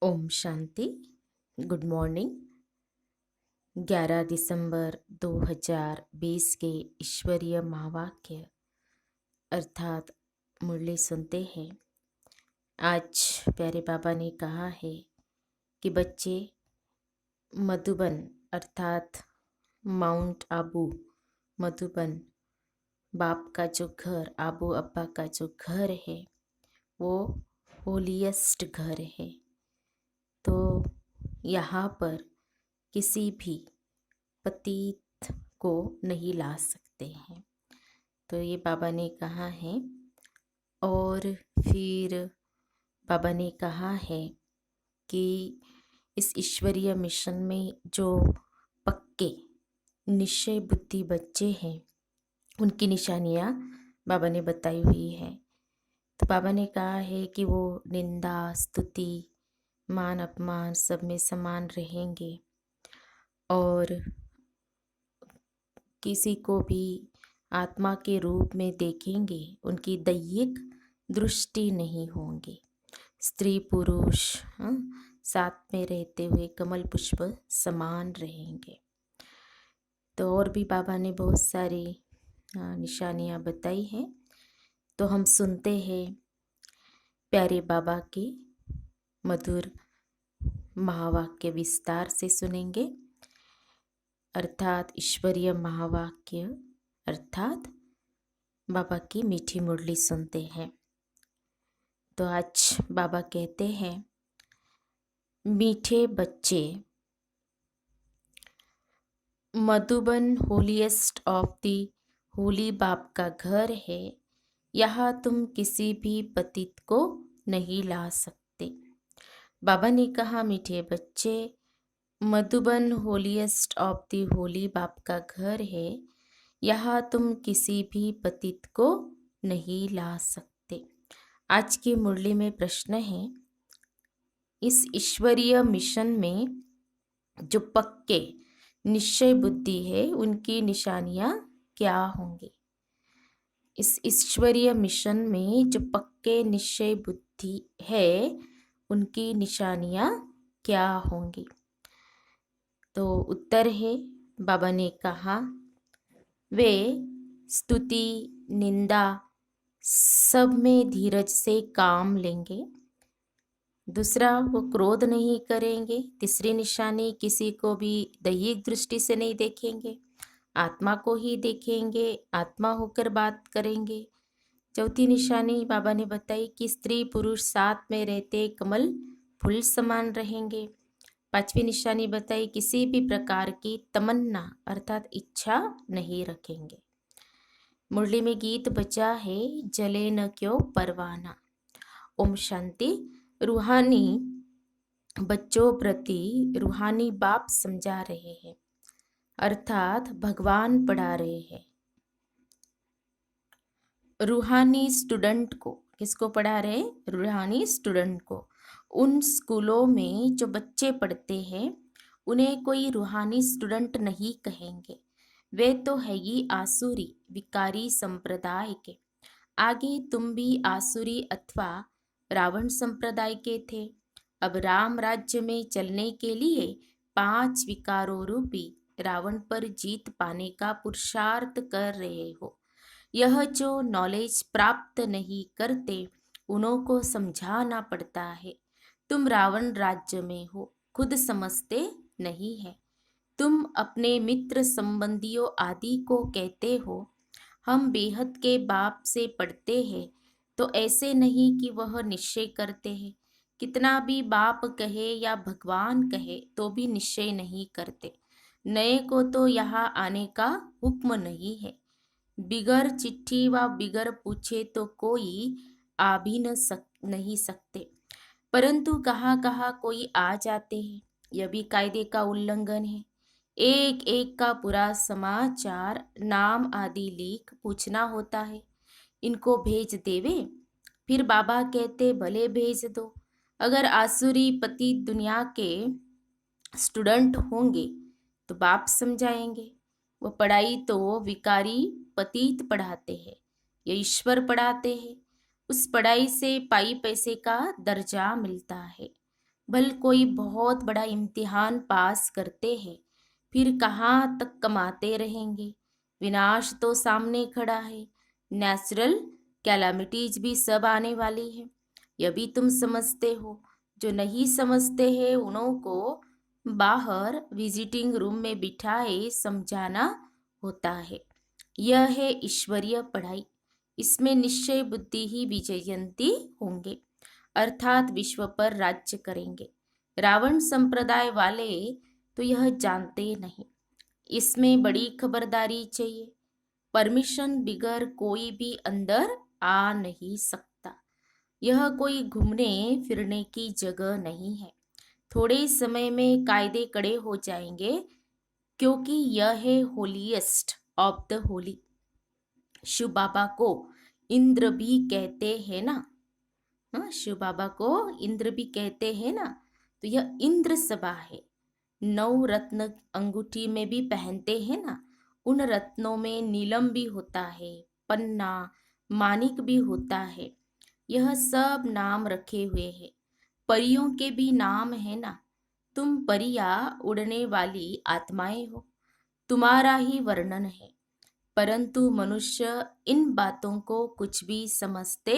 Om Shanti. Good morning. 11 दिसंबर 2020 के ईश्वरीय महावाक्य अर्थात मुरली सुनते हैं। आज प्यारे बाबा ने कहा है कि बच्चे मधुबन अर्थात माउंट आबू मधुबन बाप का जो घर, आबू अब्बा का जो घर है वो होलीएस्ट घर है। तो यहाँ पर किसी भी पतित को नहीं ला सकते हैं। तो ये बाबा ने कहा है। और फिर बाबा ने कहा है कि इस ईश्वरीय मिशन में जो पक्के निश्चय बुद्धि बच्चे हैं उनकी निशानियाँ बाबा ने बताई हुई है। तो बाबा ने कहा है कि वो निंदा स्तुति मान अपमान सब में समान रहेंगे और किसी को भी आत्मा के रूप में देखेंगे, उनकी दैहिक दृष्टि नहीं होंगी। स्त्री पुरुष साथ में रहते हुए कमल पुष्प समान रहेंगे। तो और भी बाबा ने बहुत सारी निशानियाँ बताई हैं। तो हम सुनते हैं प्यारे बाबा के मधुर महावाक्य विस्तार से सुनेंगे। अर्थात ईश्वरीय महावाक्य अर्थात बाबा की मीठी मुरली सुनते हैं। तो आज बाबा कहते हैं, मीठे बच्चे, Madhuban holiest of the Holi बाप का घर है। यहाँ तुम किसी भी पतित को नहीं ला सकते। बाबा ने कहा, मीठे बच्चे, Madhuban holiest of the Holi बाप का घर है। यहाँ तुम किसी भी पतित को नहीं ला सकते। आज की मुरली में प्रश्न है, इस ईश्वरीय मिशन में जो पक्के निश्चय बुद्धि है उनकी निशानियाँ क्या होंगी। इस ईश्वरीय मिशन में जो पक्के निश्चय बुद्धि है उनकी निशानियाँ क्या होंगी। तो उत्तर है, बाबा ने कहा, वे स्तुति निंदा सब में धीरज से काम लेंगे। दूसरा, वो क्रोध नहीं करेंगे। तीसरी निशानी, किसी को भी दैहिक दृष्टि से नहीं देखेंगे, आत्मा को ही देखेंगे, आत्मा होकर बात करेंगे। चौथी निशानी बाबा ने बताई कि स्त्री पुरुष साथ में रहते कमल फूल समान रहेंगे। पांचवी निशानी बताई, किसी भी प्रकार की तमन्ना अर्थात इच्छा नहीं रखेंगे। मुरली में गीत बजा है, जले न क्यों परवाना। ओम शांति। रूहानी बच्चों प्रति रूहानी बाप समझा रहे हैं अर्थात भगवान पढ़ा रहे हैं। रूहानी स्टूडेंट को, किसको पढ़ा रहे हैं? रूहानी स्टूडेंट को। उन स्कूलों में जो बच्चे पढ़ते हैं उन्हें कोई रूहानी स्टूडेंट नहीं कहेंगे। वे तो है ही आसुरी विकारी संप्रदाय के। आगे तुम भी आसुरी अथवा रावण संप्रदाय के थे। अब राम राज्य में चलने के लिए 5 विकारों रूपी रावण पर जीत पाने का पुरुषार्थ कर रहे हो। यह जो नॉलेज प्राप्त नहीं करते उन्हों को समझाना पड़ता है। तुम रावण राज्य में हो, खुद समझते नहीं है। तुम अपने मित्र संबंधियों आदि को कहते हो, हम बेहद के बाप से पढ़ते हैं। तो ऐसे नहीं कि वह निश्चय करते हैं। कितना भी बाप कहे या भगवान कहे तो भी निश्चय नहीं करते। नए को तो यहाँ आने का हुक्म नहीं है। बिगर चिट्ठी व बिगर पूछे तो कोई आ भी नहीं सकते, परंतु कहाँ कहाँ कोई आ जाते हैं। यह भी कायदे का उल्लंघन है। एक एक का पूरा समाचार नाम आदि लिख पूछना होता है, इनको भेज देवे। फिर बाबा कहते, भले भेज दो। अगर आसुरी पति दुनिया के स्टूडेंट होंगे तो बाप समझाएंगे। वो पढ़ाई तो विकारी पतित पढ़ाते हैं, ये ईश्वर पढ़ाते हैं। उस पढ़ाई से पाई पैसे का दर्जा मिलता है। भल कोई बहुत बड़ा इम्तिहान पास करते हैं, फिर कहाँ तक कमाते रहेंगे। विनाश तो सामने खड़ा है, नेचुरल कैलामिटीज भी सब आने वाली है। यह भी तुम समझते हो। जो नहीं समझते हैं उन्हों को बाहर विजिटिंग रूम में बिठाए समझाना होता है। यह है ईश्वरीय पढ़ाई। इसमें निश्चय बुद्धि ही विजयंती होंगे, अर्थात विश्व पर राज्य करेंगे। रावण संप्रदाय वाले तो यह जानते नहीं। इसमें बड़ी खबरदारी चाहिए। परमिशन बिगर कोई भी अंदर आ नहीं सकता। यह कोई घूमने फिरने की जगह नहीं है। थोड़े समय में कायदे कड़े हो जाएंगे, क्योंकि यह है holiest of the holy. Shiv Baba को इंद्र भी कहते हैं ना। हाँ, शिव बाबा को इंद्र भी कहते हैं ना। तो यह इंद्र सभा है। 9 रत्न अंगूठी में भी पहनते हैं ना। उन रत्नों में नीलम भी होता है, पन्ना, मानिक भी होता है। यह सब नाम रखे हुए हैं। परियों के भी नाम है ना। तुम परिया उड़ने वाली आत्माएं हो, तुम्हारा ही वर्णन है। परंतु मनुष्य इन बातों को कुछ भी समझते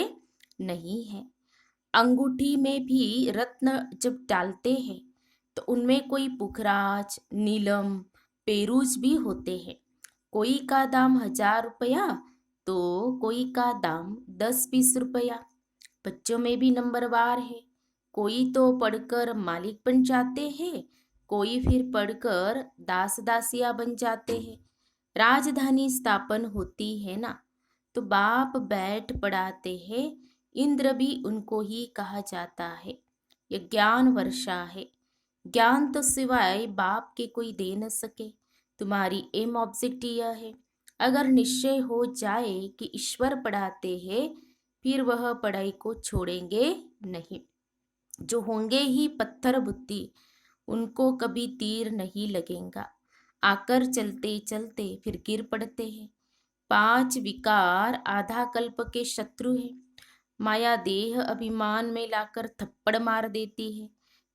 नहीं है। अंगूठी में भी रत्न जब डालते हैं तो उनमें कोई पुखराज, नीलम, पेरूज भी होते हैं। कोई का दाम 1000 रुपया तो कोई का दाम 10-20 रुपया। बच्चों में भी नंबरवार है। कोई तो पढ़कर मालिक बन जाते हैं, कोई फिर पढ़कर दास दासिया बन जाते हैं। राजधानी स्थापन होती है ना, तो बाप बैठ पढ़ाते हैं। इंद्र भी उनको ही कहा जाता है। यह ज्ञान वर्षा है। ज्ञान तो सिवाय बाप के कोई दे न सके। तुम्हारी एम ऑब्जेक्ट यह है। अगर निश्चय हो जाए कि ईश्वर पढ़ाते हैं, फिर वह पढ़ाई को छोड़ेंगे नहीं। जो होंगे ही पत्थर बुद्धि, उनको कभी तीर नहीं लगेगा। आकर चलते चलते फिर गिर पड़ते हैं। 5 विकार आधा कल्प के शत्रु है। माया देह अभिमान में लाकर थप्पड़ मार देती है।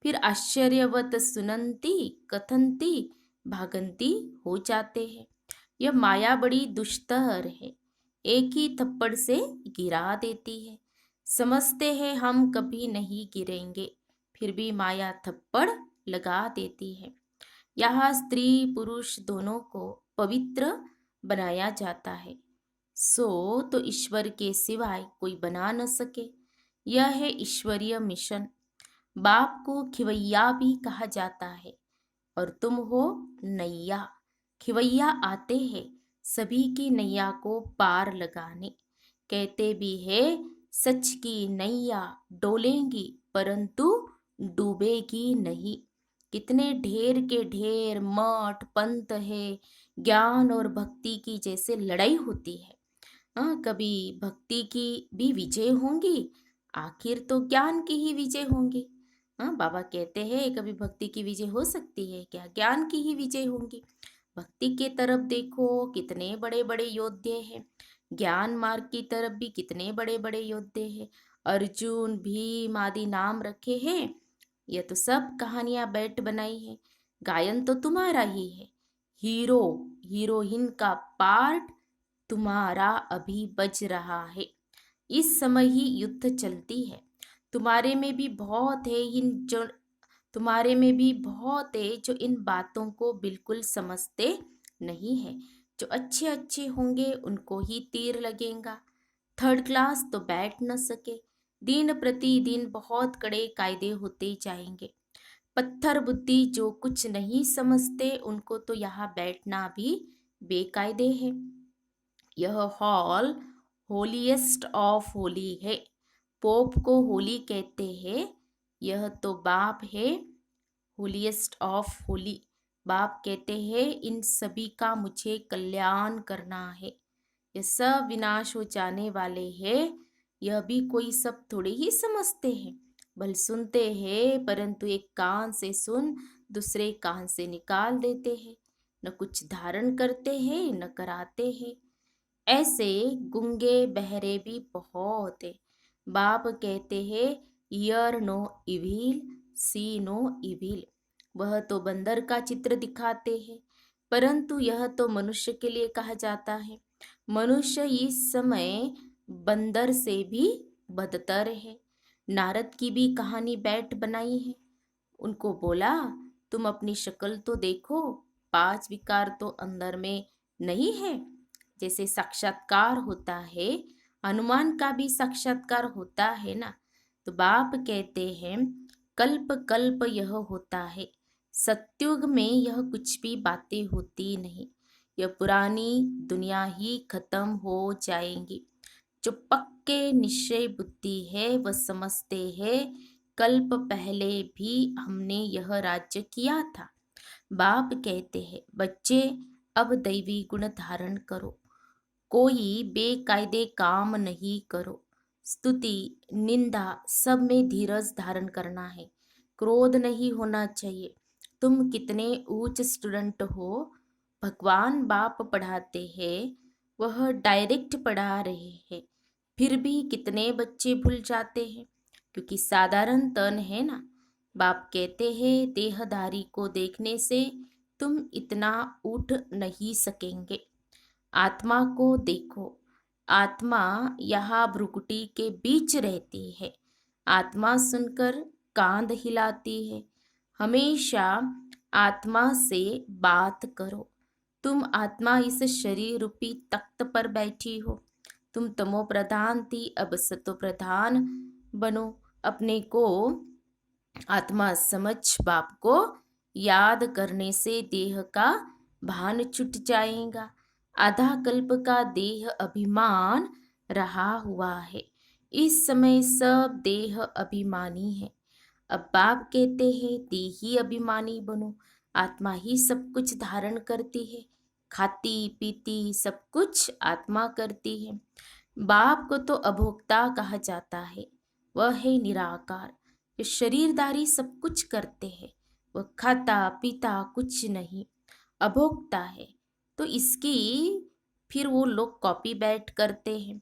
फिर आश्चर्यवत सुनंती कथनती भागंती हो जाते हैं। यह माया बड़ी दुष्टहर है, एक ही थप्पड़ से गिरा देती है। समझते हैं हम कभी नहीं गिरेंगे, फिर भी माया थप्पड़ लगा देती है। यहाँ स्त्री पुरुष दोनों को पवित्र बनाया जाता है, सो तो ईश्वर के सिवाय कोई बना न सके। यह है ईश्वरीय मिशन। बाप को खिवैया भी कहा जाता है, और तुम हो नैया। खिवैया आते हैं सभी की नैया को पार लगाने। कहते भी है सच की नैया डोलेंगी परंतु डूबेगी नहीं। कितने ढेर के ढेर मठ पंथ है। ज्ञान और भक्ति की जैसे लड़ाई होती है। कभी भक्ति की भी विजय होंगी, आखिर तो ज्ञान की ही विजय होंगी। बाबा कहते हैं कभी भक्ति की विजय हो सकती है क्या? ज्ञान की ही विजय होंगी। भक्ति के तरफ देखो कितने बड़े बड़े योद्धे हैं, ज्ञान मार्ग की तरफ भी कितने बड़े बड़े योद्धे हैं। अर्जुन भीम आदि नाम रखे हैं। यह तो सब कहानियां बैठ बनाई है। गायन तो तुम्हारा ही है। हीरो हीरोइन का पार्ट तुम्हारा अभी बज रहा है। इस समय ही युद्ध चलती है। तुम्हारे में भी बहुत है इन जो तुम्हारे में भी बहुत है जो इन बातों को बिल्कुल समझते नहीं है। जो अच्छे अच्छे होंगे उनको ही तीर लगेगा। थर्ड क्लास तो बैठ न सके। दिन प्रतिदिन बहुत कड़े कायदे होते जाएंगे। पत्थर बुद्धि जो कुछ नहीं समझते उनको तो यहाँ बैठना भी बेकायदे है। यह हॉल होलीएस्ट ऑफ होली है। पोप को होली कहते हैं। यह तो बाप है होलीएस्ट ऑफ होली। बाप कहते हैं इन सभी का मुझे कल्याण करना है। ये सब विनाश हो जाने वाले हैं। यह भी कोई सब थोड़े ही समझते हैं। भल सुनते हैं परंतु एक कान से सुन दूसरे कान से निकाल देते हैं। न कुछ धारण करते हैं न कराते हैं। ऐसे गुंगे बहरे भी बहुत है। बाप कहते हैं year no evil, see no evil. वह तो बंदर का चित्र दिखाते हैं, परंतु यह तो मनुष्य के लिए कहा जाता है। मनुष्य इस समय बंदर से भी बदतर है। नारद की भी कहानी बैठ बनाई है। उनको बोला, तुम अपनी शक्ल तो देखो, 5 विकार तो अंदर में नहीं है। जैसे साक्षात्कार होता है, हनुमान का भी साक्षात्कार होता है ना। तो बाप कहते हैं, कल्प कल्प यह होता है। सत्युग में यह कुछ भी बातें होती नहीं। यह पुरानी दुनिया ही खत्म हो जाएंगी। जो पक्के निश्चय बुद्धि है वह समझते हैं, कल्प पहले भी हमने यह राज्य किया था। बाप कहते हैं, बच्चे अब दैवी गुण धारण करो। कोई बेकायदे काम नहीं करो। स्तुति निंदा सब में धीरज धारण करना है। क्रोध नहीं होना चाहिए। तुम कितने ऊंच स्टूडेंट हो, भगवान बाप पढ़ाते हैं, वह डायरेक्ट पढ़ा रहे हैं, फिर भी कितने बच्चे भूल जाते हैं, क्योंकि साधारण तन है ना। बाप कहते हैं, देहधारी को देखने से तुम इतना उठ नहीं सकेंगे। आत्मा को देखो। आत्मा यहाँ भ्रुकुटी के बीच रहती है। आत्मा सुनकर कांध हिलाती है। हमेशा आत्मा से बात करो। तुम आत्मा इस शरीर रूपी तख्त पर बैठी हो। तुम तमो प्रधान थी, अब सतो प्रधान बनो। अपने को आत्मा समझ बाप को याद करने से देह का भान छूट जाएगा। आधा कल्प का देह अभिमान रहा हुआ है। इस समय सब देह अभिमानी है। अब बाप कहते हैं, देही अभिमानी बनो। आत्मा ही सब कुछ धारण करती है। खाती पीती सब कुछ आत्मा करती है। बाप को तो अभोक्ता कहा जाता है। वह है निराकार। जो शरीरधारी सब कुछ करते हैं, वह खाता पीता कुछ नहीं, अभोक्ता है। तो इसकी फिर वो लोग कॉपी बैट करते हैं।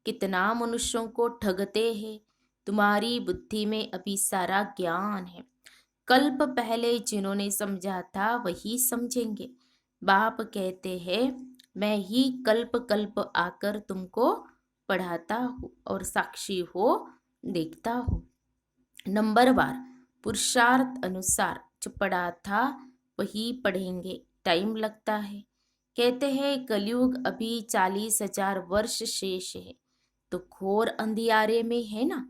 कितना मनुष्यों को ठगते हैं। तुम्हारी बुद्धि में अभी सारा ज्ञान है। कल्प पहले जिन्होंने समझा था वही समझेंगे। बाप कहते हैं, मैं ही कल्प कल्प आकर तुमको पढ़ाता हूँ और साक्षी हो देखता हूँ। नंबरवार पुरुषार्थ अनुसार जो पढ़ा था वही पढ़ेंगे। टाइम लगता है। कहते हैं, कलयुग अभी 40,000 वर्ष शेष है। तो घोर अंधियारे में है ना।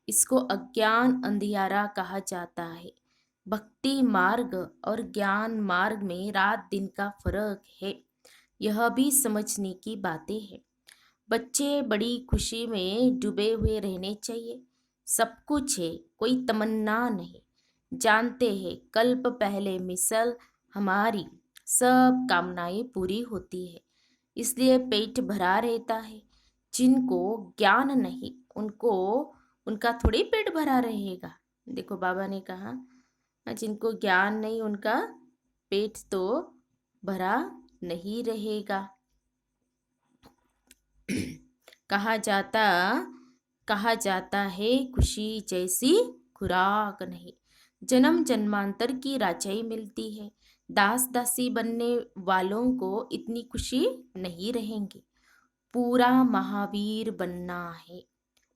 इसको अज्ञान अंधियारा कहा जाता है। भक्ति मार्ग और ज्ञान मार्ग में रात दिन का फर्क है। यह भी समझने की बातें हैं। बच्चे बड़ी खुशी में डूबे हुए रहने चाहिए। सब कुछ है, कोई तमन्ना नहीं। जानते हैं, कल्प पहले मिसल हमारी सब कामनाएं पूरी होती है, इसलिए पेट भरा रहता है। जिनको ज्ञान नहीं, उनका थोड़ी पेट भरा रहेगा। देखो बाबा ने कहा, जिनको ज्ञान नहीं उनका पेट तो भरा नहीं रहेगा। कहा जाता है, खुशी जैसी खुराक नहीं। जन्म जन्मांतर की राजाई मिलती है। दास दासी बनने वालों को इतनी खुशी नहीं रहेंगी। पूरा महावीर बनना है।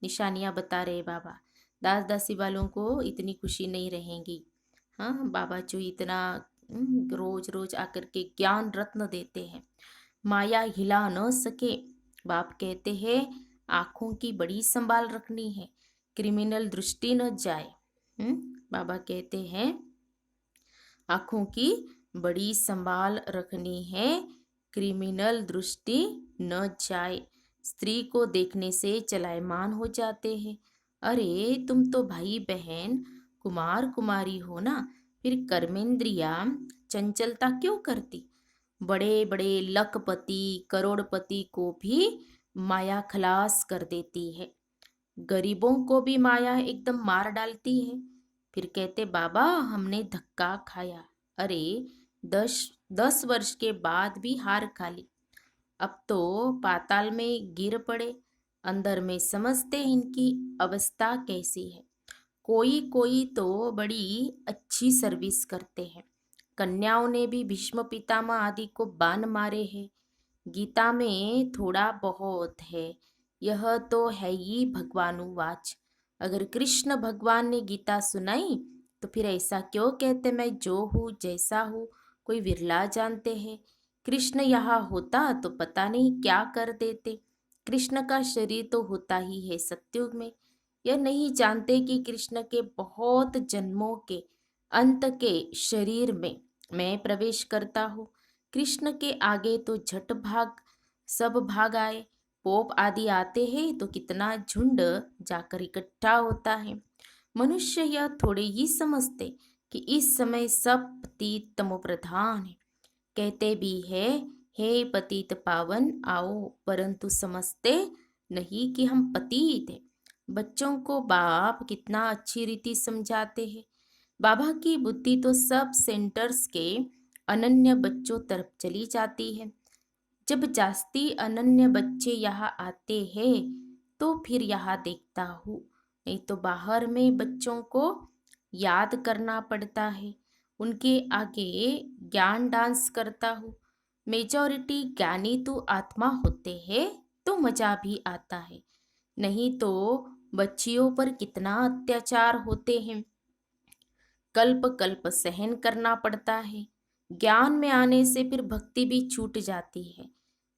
निशानियां बता रहे बाबा। दास दासी वालों को इतनी खुशी नहीं रहेंगी। हाँ, बाबा जो इतना रोज रोज आकर के ज्ञान रत्न देते हैं, माया हिला न सके। बाप कहते हैं, आँखों की बड़ी संभाल रखनी है, क्रिमिनल दृष्टि न जाए। बाबा कहते हैं, आँखों की बड़ी संभाल रखनी है, क्रिमिनल दृष्टि न जाए। स्त्री को देखने से चलायमान हो जाते हैं। अरे तुम तो भाई बहन कुमार कुमारी हो ना, फिर कर्मेंद्रिया चंचलता क्यों करती। बड़े बड़े लखपति करोड़पति को भी माया खलास कर देती है। गरीबों को भी माया एकदम मार डालती है। फिर कहते, बाबा हमने धक्का खाया। अरे 10 वर्ष के बाद भी हार खा ली। अब तो पाताल में गिर पड़े। अंदर में समझते इनकी अवस्था कैसी है। कोई कोई तो बड़ी अच्छी सर्विस करते हैं। कन्याओं ने भी भीष्म पितामह आदि को बाण मारे हैं। गीता में थोड़ा बहुत है, यह तो है ही भगवानुवाच। अगर कृष्ण भगवान ने गीता सुनाई तो फिर ऐसा क्यों कहते मैं जो हूँ जैसा हूँ, कोई विरला जानते हैं। कृष्ण यहाँ होता तो पता नहीं क्या कर देते। कृष्ण का शरीर तो होता ही है सत्युग में। यह नहीं जानते कि कृष्ण के बहुत जन्मों के अंत के शरीर में मैं प्रवेश करता हूँ। कृष्ण के आगे तो झट भाग सब भाग आए। पोप आदि आते हैं तो कितना झुंड जाकर इकट्ठा होता है। मनुष्य यह थोड़े ही समझते कि इस समय सब पतित तमो प्रधान है। कहते भी है, हे पतित पावन आओ, परंतु समझते नहीं कि हम पतित हैं। बच्चों को बाप कितना अच्छी रीति समझाते हैं। बाबा की बुद्धि तो सब सेंटर्स के अनन्य बच्चों तरफ चली जाती है। जब जास्ती अनन्य बच्चे यहाँ आते हैं तो फिर यहाँ देखता हूँ, नहीं तो बाहर में बच्चों को याद करना पड़ता है। उनके आगे ज्ञान डांस करता हूँ। मेजॉरिटी ज्ञानी तो आत्मा होते हैं तो मजा भी आता है, नहीं तो बच्चियों पर कितना अत्याचार होते हैं। कल्प कल्प सहन करना पड़ता है। ज्ञान में आने से फिर भक्ति भी छूट जाती है।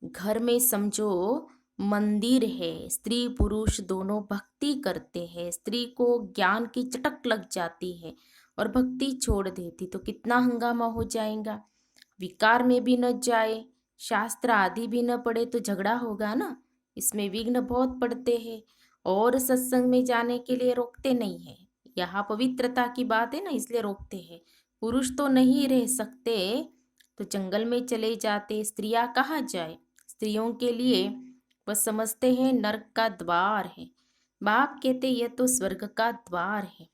घर में समझो मंदिर है, स्त्री पुरुष दोनों भक्ति करते हैं। स्त्री को ज्ञान की चटक लग जाती है और भक्ति छोड़ देती तो कितना हंगामा हो जाएगा। विकार में भी न जाए, शास्त्र आदि भी न पढ़े तो झगड़ा होगा ना। इसमें विघ्न बहुत पड़ते हैं और सत्संग में जाने के लिए रोकते नहीं है। यहाँ पवित्रता की बात है ना, इसलिए रोकते हैं। पुरुष तो नहीं रह सकते तो जंगल में चले जाते, स्त्रियां कहाँ जाए। स्त्रियों के लिए वह समझते हैं नरक का द्वार है। बाप कहते यह तो स्वर्ग का द्वार है।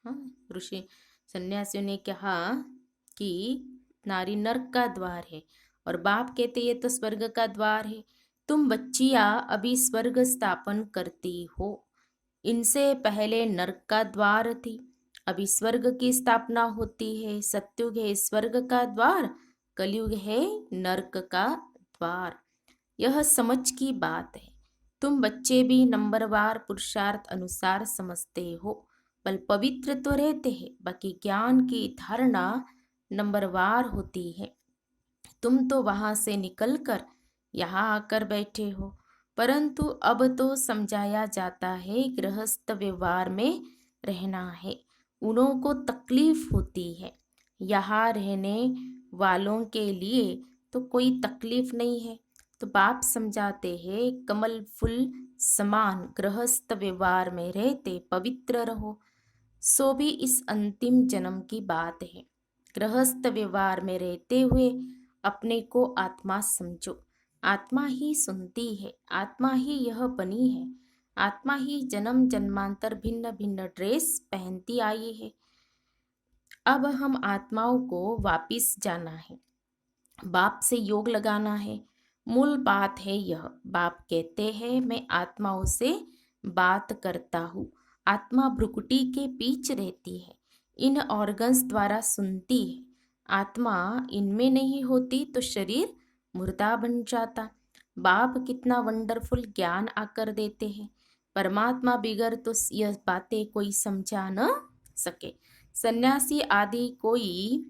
हाँ, ऋषि सन्यासियों ने कहा कि नारी नरक का द्वार है और बाप कहते ये तो स्वर्ग का द्वार है। तुम बच्चियां अभी स्वर्ग स्थापन करती हो, इनसे पहले नरक का द्वार थी, अभी स्वर्ग की स्थापना होती है। सत्युग है स्वर्ग का द्वार, कलयुग है नरक का द्वार। यह समझ की बात है। तुम बच्चे भी नंबरवार पुरुषार्थ अनुसार समझते हो, बल पवित्र तो रहते हैं, बाकी ज्ञान की धारणा नंबरवार होती है। तुम तो वहां से निकलकर यहाँ आकर बैठे हो, परंतु अब तो समझाया जाता है गृहस्थ व्यवहार में रहना है। उन्हों को तकलीफ होती है, यहाँ रहने वालों के लिए तो कोई तकलीफ नहीं है। तो बाप समझाते हैं कमल फूल समान गृहस्थ व्यवहार में रहते पवित्र रहो। सो भी इस अंतिम जन्म की बात है। गृहस्थ व्यवहार में रहते हुए अपने को आत्मा समझो। आत्मा ही सुनती है, आत्मा ही यह बनी है, आत्मा ही जन्म जन्मांतर भिन्न भिन्न ड्रेस पहनती आई है। अब हम आत्माओं को वापिस जाना है, बाप से योग लगाना है। मूल बात है यह। बाप कहते हैं मैं आत्माओं से बात करता हूँ। आत्मा भ्रुकुटी के बीच रहती है, इन ऑर्गन्स द्वारा सुनती है। आत्मा इनमें नहीं होती तो शरीर मुर्दा बन जाता। बाप कितना वंडरफुल ज्ञान आकर देते हैं। परमात्मा बिगर तो यह बातें कोई समझा न सके। सन्यासी आदि कोई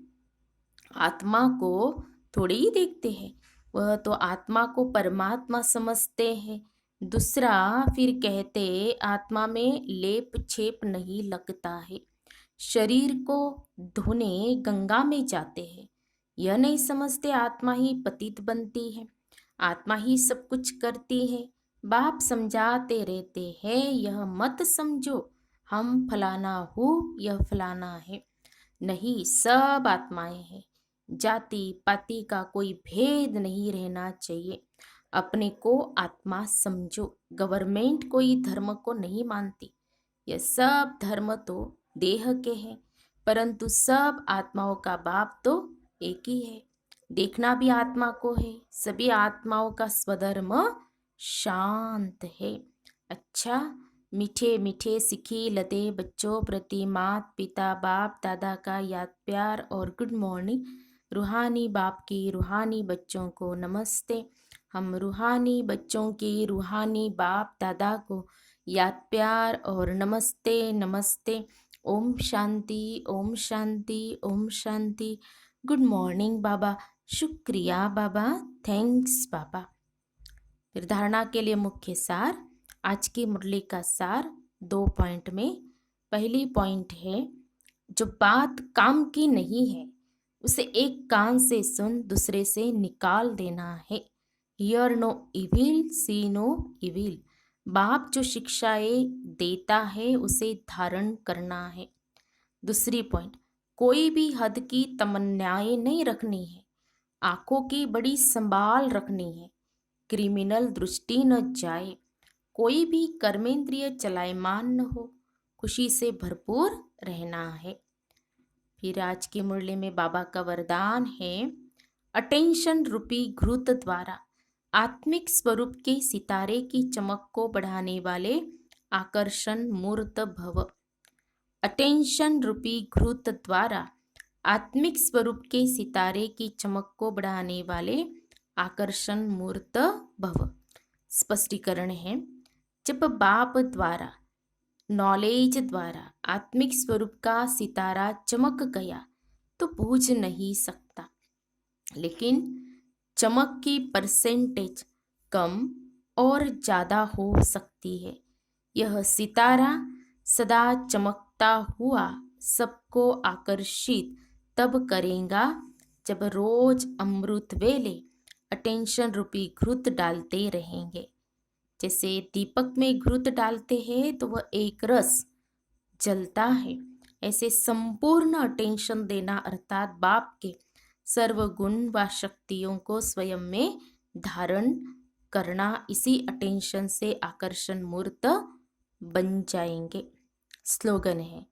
आत्मा को थोड़े ही देखते हैं, वह तो आत्मा को परमात्मा समझते हैं। दूसरा फिर कहते आत्मा में लेप छेप नहीं लगता है। शरीर को धोने गंगा में जाते हैं, यह नहीं समझते आत्मा ही पतित बनती है, आत्मा ही सब कुछ करती है। बाप समझाते रहते हैं यह मत समझो हम फलाना हूँ यह फलाना है, नहीं सब आत्माएं हैं। जाति पाति का कोई भेद नहीं रहना चाहिए। अपने को आत्मा समझो। गवर्नमेंट कोई धर्म को नहीं मानती, यह सब धर्म तो देह के हैं, परंतु सब आत्माओं का बाप तो एक ही है। देखना भी आत्मा को है। सभी आत्माओं का स्वधर्म शांत है। अच्छा, मीठे मीठे सिखी लते बच्चों प्रति मात पिता बाप दादा का याद प्यार और गुड मॉर्निंग। रूहानी बाप की रूहानी बच्चों को नमस्ते। हम रूहानी बच्चों की रूहानी बाप दादा को याद प्यार और नमस्ते नमस्ते। ओम शांति ओम शांति ओम शांति। गुड मॉर्निंग बाबा। शुक्रिया बाबा। थैंक्स बाबा। फिर धारणा के लिए मुख्य सार। आज की मुरली का सार 2 पॉइंट में। पहली पॉइंट है, जो बात काम की नहीं है उसे एक कान से सुन दूसरे से निकाल देना है। Hear no evil see no evil. बाप जो शिक्षाएं देता है उसे धारण करना है। दूसरी पॉइंट, कोई भी हद की तमन्नाएं नहीं रखनी है। आंखों की बड़ी संभाल रखनी है। क्रिमिनल दृष्टि न जाए। कोई भी कर्मेंद्रिय चलायमान न हो। खुशी से भरपूर रहना है। फिर आज की मुरली में बाबा का वरदान है, अटेंशन रूपी घृत द्वारा आत्मिक स्वरूप के सितारे की चमक को बढ़ाने वाले आकर्षण मूर्त भव। अटेंशन रूपी घृत द्वारा आत्मिक स्वरूप के सितारे की चमक को बढ़ाने वाले आकर्षण मूर्त भव। स्पष्टीकरण है, जब बाप द्वारा नॉलेज द्वारा आत्मिक स्वरूप का सितारा चमक गया तो बूझ नहीं सकता, लेकिन चमक की परसेंटेज कम और ज़्यादा हो सकती है। यह सितारा सदा चमकता हुआ सबको आकर्षित तब करेगा जब रोज अमृत वेले अटेंशन रूपी घृत डालते रहेंगे। जैसे दीपक में घृत डालते हैं तो वह एक रस जलता है, ऐसे संपूर्ण अटेंशन देना अर्थात बाप के सर्वगुण व शक्तियों को स्वयं में धारण करना। इसी अटेंशन से आकर्षण मूर्त बन जाएंगे। स्लोगन है,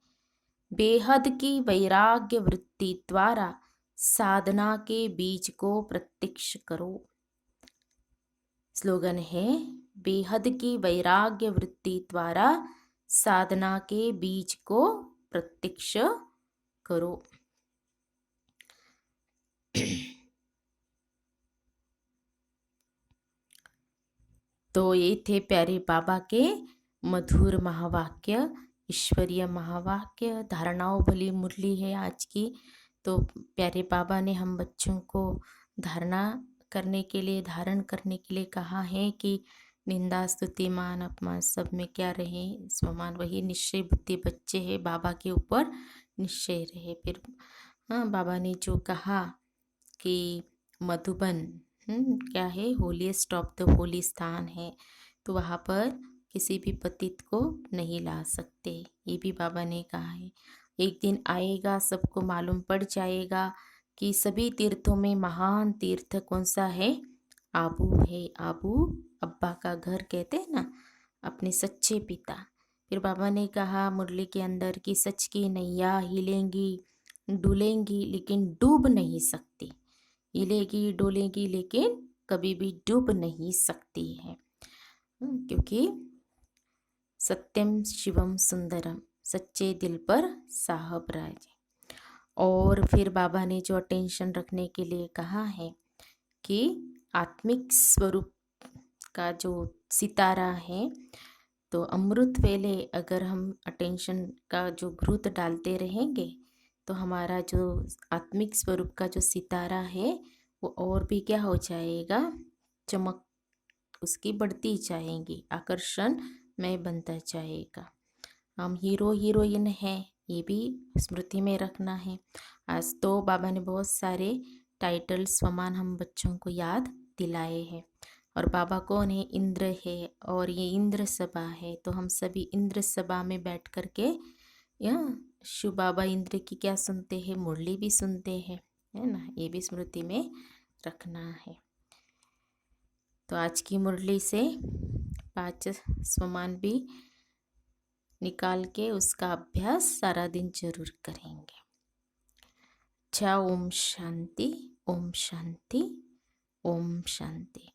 बेहद की वैराग्य वृत्ति द्वारा साधना के बीज को प्रत्यक्ष करो। स्लोगन है, बेहद की वैराग्य वृत्ति द्वारा साधना के बीज को प्रत्यक्ष करो। तो ये थे प्यारे बाबा के मधुर महावाक्य, ईश्वरीय महावाक्य। धारणाओं भली मुरली है आज की। तो प्यारे बाबा ने हम बच्चों को धारणा करने के लिए, धारण करने के लिए कहा है कि निंदा स्तुति मान अपमान सब में क्या रहे, स्वमान वही निश्चय बुद्धि बच्चे हैं, बाबा के ऊपर निश्चय रहे। फिर बाबा ने जो कहा कि मधुबन क्या है, होलीएस्ट ऑफ द होली स्थान है, तो वहाँ पर किसी भी पतित को नहीं ला सकते, ये भी बाबा ने कहा है। एक दिन आएगा सबको मालूम पड़ जाएगा कि सभी तीर्थों में महान तीर्थ कौन सा है, आबू है। आबू अब्बा का घर कहते हैं ना, अपने सच्चे पिता। फिर बाबा ने कहा मुरली के अंदर कि सच की नैया हिलेंगी डुलेंगी लेकिन डूब नहीं सकती, हिलेगी डोलेगी लेकिन कभी भी डूब नहीं सकती है, क्योंकि सत्यम शिवम सुंदरम, सच्चे दिल पर साहब राज। और फिर बाबा ने जो अटेंशन रखने के लिए कहा है कि आत्मिक स्वरूप का जो सितारा है, तो अमृत वेले अगर हम अटेंशन का जो घृत डालते रहेंगे तो हमारा जो आत्मिक स्वरूप का जो सितारा है वो और भी क्या हो जाएगा, चमक उसकी बढ़ती जाएगी, आकर्षण में बनता जाएगा। हम हीरो हीरोइन हैं, ये भी स्मृति में रखना है। आज तो बाबा ने बहुत सारे टाइटल स्वमान हम बच्चों को याद दिलाए हैं। और बाबा कौन है, इंद्र है, और ये इंद्र सभा है, तो हम सभी इंद्र सभा में बैठ कर के या शिव बाबा इंद्र की क्या सुनते हैं, मुरली भी सुनते हैं, है ना, ये भी स्मृति में रखना है। तो आज की मुरली से 5 स्वमान भी निकाल के उसका अभ्यास सारा दिन जरूर करेंगे। ओम शांति ओम शांति ओम शांति।